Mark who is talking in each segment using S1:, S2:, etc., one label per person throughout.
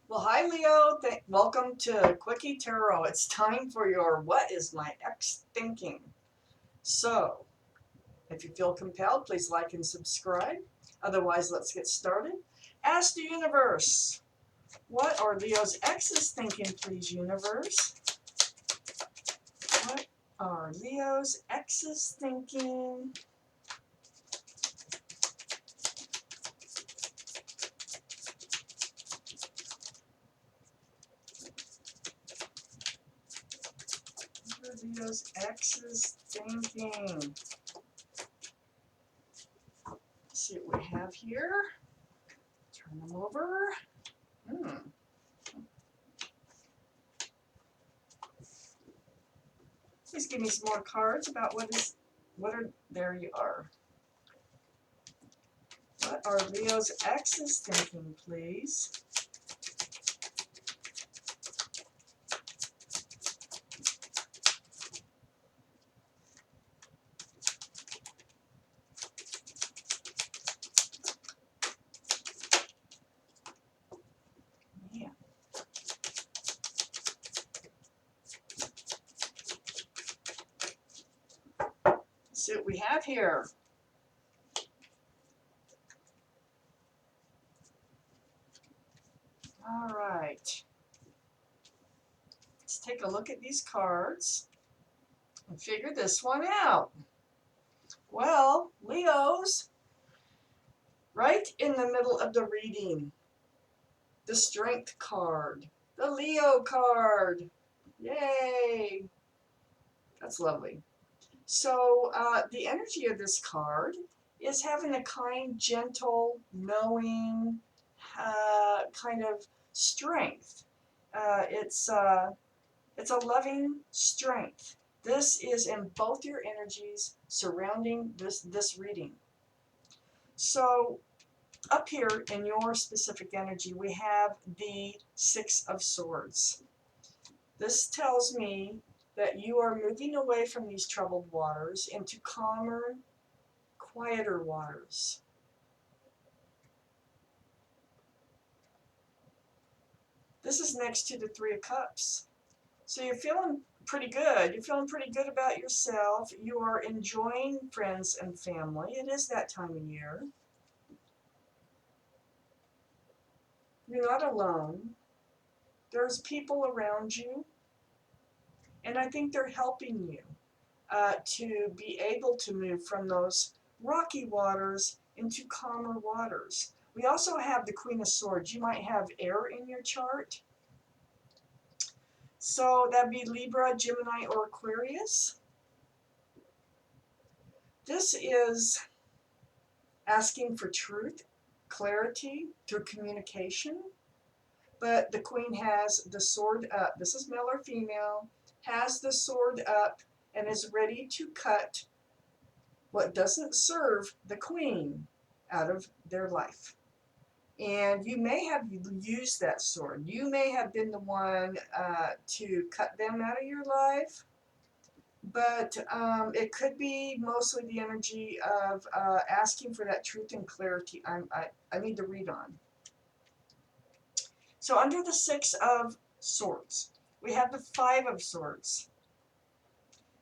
S1: Well, hi Leo. Welcome to Quickie Tarot. It's time for your What is My Ex Thinking? So, if you feel compelled, please like and subscribe. Otherwise, let's get started. Ask the universe, what are Leo's exes thinking, please, universe? What are Leo's exes thinking? What are Leo's exes thinking? Let's see what we have here. Turn them over. Please give me some more cards about there you are. What are Leo's exes thinking, please? Man. Let's see what we have here. All right. Let's take a look at these cards and figure this one out. Well, Leo's right in the middle of the reading. The Strength card. The Leo card. Yay! That's lovely. So the energy of this card is having a kind, gentle, knowing kind of strength. It's a loving strength. This is in both your energies surrounding this reading. So up here in your specific energy, we have the Six of Swords. This tells me that you are moving away from these troubled waters into calmer, quieter waters. This is next to the Three of Cups. So you're feeling pretty good. You're feeling pretty good about yourself. You are enjoying friends and family. It is that time of year. You're not alone. There's people around you. And I think they're helping you to be able to move from those rocky waters into calmer waters. We also have the Queen of Swords. You might have air in your chart. So that'd be Libra, Gemini, or Aquarius. This is asking for truth, clarity through communication. But the Queen has the sword up. This is male or female, has the sword up and is ready to cut what doesn't serve the Queen out of their life. And you may have used that sword. You may have been the one to cut them out of your life, but it could be mostly the energy of asking for that truth and clarity I need to read on. So under the Six of Swords, we have the Five of Swords.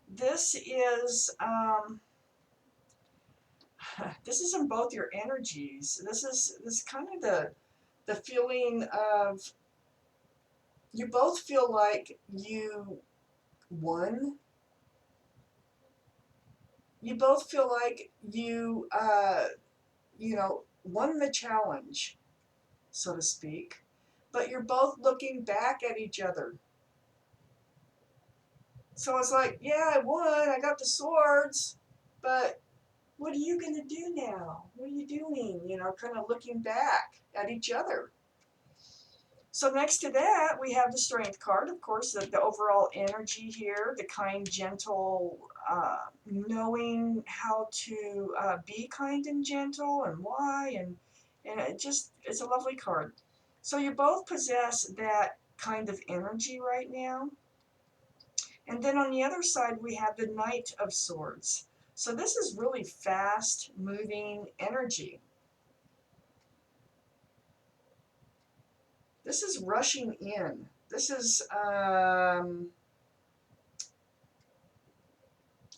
S1: This is in both your energies. This is kind of the feeling of, you both feel like you won. You both feel like you won the challenge, so to speak, but you're both looking back at each other. So it's like, yeah, I won, I got the swords, but what are you going to do now? What are you doing? Kind of looking back at each other. So next to that, we have the Strength card, of course, the overall energy here, the kind, gentle, knowing how to be kind and gentle and why, and it's a lovely card. So you both possess that kind of energy right now. And then on the other side, we have the Knight of Swords. So this is really fast moving energy. This is rushing in. This is to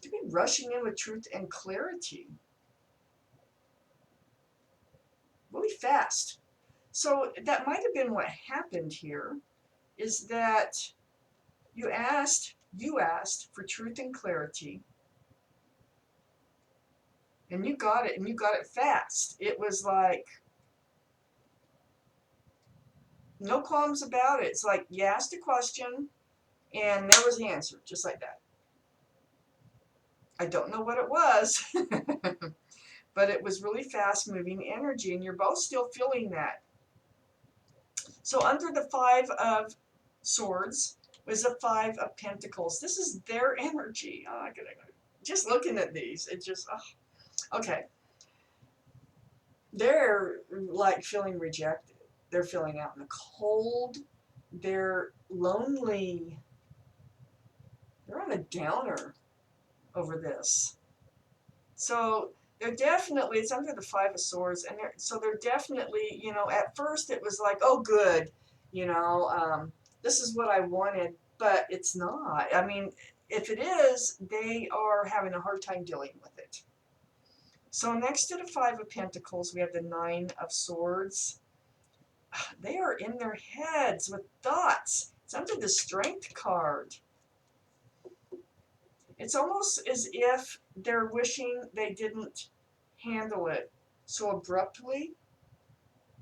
S1: be rushing in with truth and clarity. Really fast. So that might have been what happened here, is that you asked for truth and clarity, and you got it, and you got it fast. It was like no qualms about it. It's like you asked a question and there was the answer, just like that. I don't know what it was, but it was really fast moving energy, and you're both still feeling that. So under the Five of Swords was the Five of Pentacles. This is their energy. Oh, just looking at these, it just, oh. Okay. They're like feeling rejected. They're feeling out in the cold. They're lonely. They're on a downer over this. So they're definitely, it's under the Five of Swords, and they're definitely, at first it was like, oh, good, this is what I wanted, but it's not. I mean, if it is, they are having a hard time dealing with it. So next to the Five of Pentacles, we have the Nine of Swords. They are in their heads with thoughts. It's under the Strength card. It's almost as if they're wishing they didn't handle it so abruptly,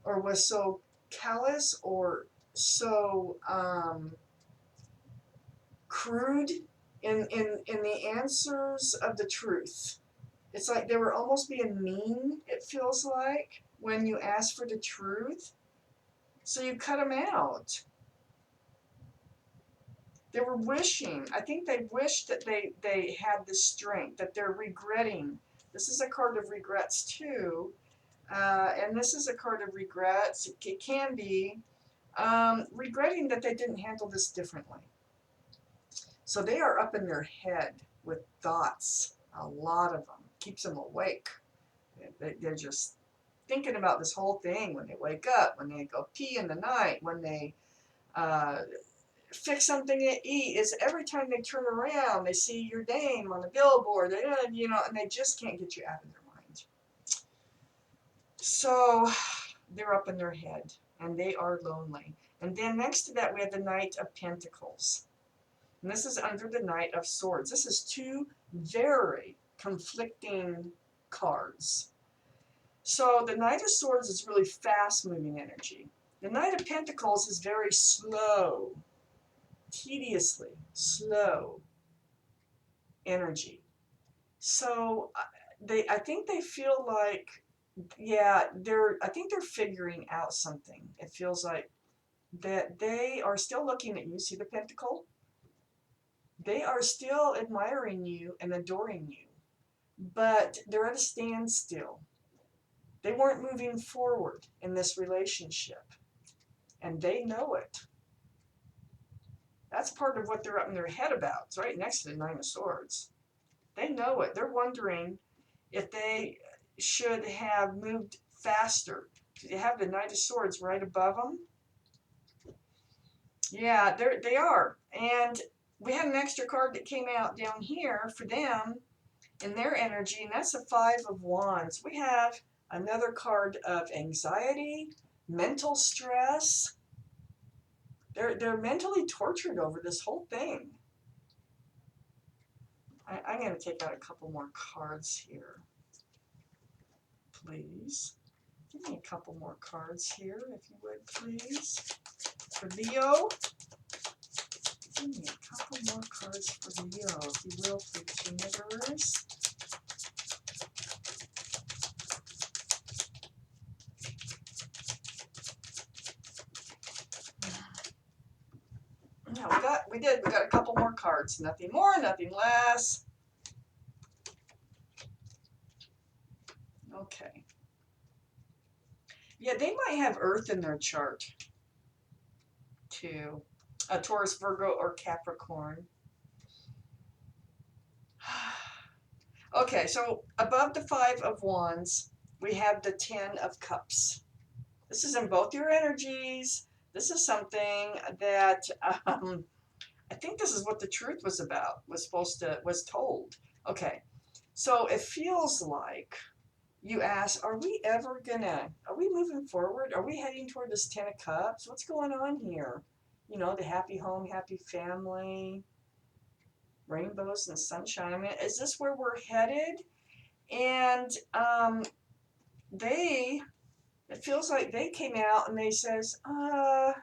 S1: or was so callous, or so crude in the answers of the truth. It's like they were almost being mean, it feels like, when you ask for the truth. So you cut them out. They were wishing, I think they wished that they had the strength, that they're regretting. This is a card of regrets too. And this is a card of regrets. It can be regretting that they didn't handle this differently. So they are up in their head with thoughts, a lot of them. Keeps them awake. They're just thinking about this whole thing when they wake up, when they go pee in the night, when they fix something to eat. Is every time they turn around, they see your name on the billboard, and they just can't get you out of their mind. So they're up in their head, and they are lonely. And then next to that, we have the Knight of Pentacles. And this is under the Knight of Swords. This is two very conflicting cards. So the Knight of Swords is really fast-moving energy. The Knight of Pentacles is very slow, tediously slow energy. So I think they feel like, yeah, I think they're figuring out something. It feels like that they are still looking at you. See the pentacle? They are still admiring you and adoring you, but they're at a standstill. They weren't moving forward in this relationship, and they know it. That's part of what they're up in their head about. It's right next to the Nine of Swords. They know it. They're wondering if they should have moved faster. You have the Knight of Swords right above them. Yeah, they are. And we had an extra card that came out down here for them in their energy, and that's the Five of Wands. We have another card of anxiety, mental stress. They're mentally tortured over this whole thing. I'm going to take out a couple more cards here, please. Give me a couple more cards here, if you would, please. For Leo, give me a couple more cards for Leo, if you will, please, universe. Yeah, we got a couple more cards. Nothing more, nothing less. Okay. Yeah, they might have Earth in their chart, too. A Taurus, Virgo, or Capricorn. Okay, so above the Five of Wands, we have the Ten of Cups. This is in both your energies. This is something that I think this is what the truth was about, was told. Okay, so it feels like you ask, are we moving forward? Are we heading toward this Ten of Cups? What's going on here? You know, the happy home, happy family, rainbows and sunshine. I mean, is this where we're headed? And they, it feels like they came out and they says, I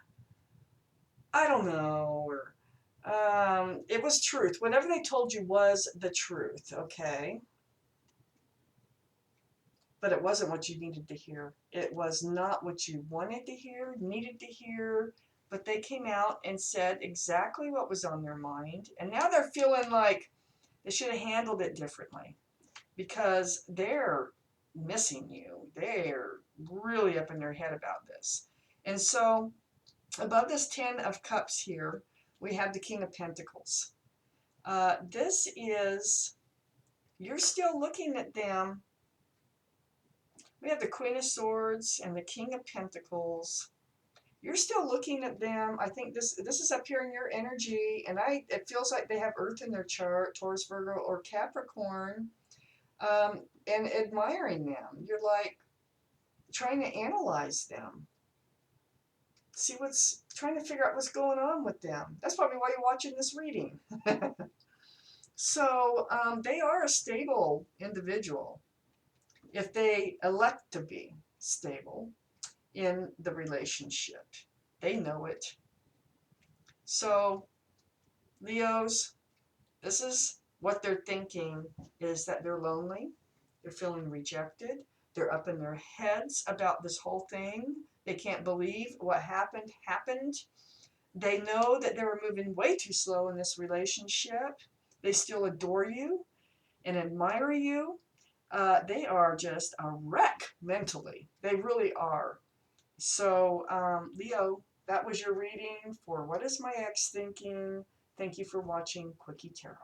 S1: don't know, or it was truth. Whatever they told you was the truth, okay? But it wasn't what you needed to hear. It was not what you wanted to hear, needed to hear, but they came out and said exactly what was on their mind. And now they're feeling like they should have handled it differently because they're missing you. They're really up in their head about this. And so above this Ten of Cups here, we have the King of Pentacles. This is, you're still looking at them. We have the Queen of Swords and the King of Pentacles. You're still looking at them. I think this is up here in your energy, and it feels like they have Earth in their chart, Taurus, Virgo, or Capricorn, and admiring them. You're like trying to analyze them, trying to figure out what's going on with them. That's probably why you're watching this reading. So they are a stable individual if they elect to be stable in the relationship. They know it. So, Leos, this is what they're thinking, is that they're lonely, they're feeling rejected, they're up in their heads about this whole thing. They can't believe what happened. They know that they were moving way too slow in this relationship. They still adore you and admire you. They are just a wreck mentally. They really are. So, Leo, that was your reading for What is My Ex Thinking? Thank you for watching Quickie Tarot.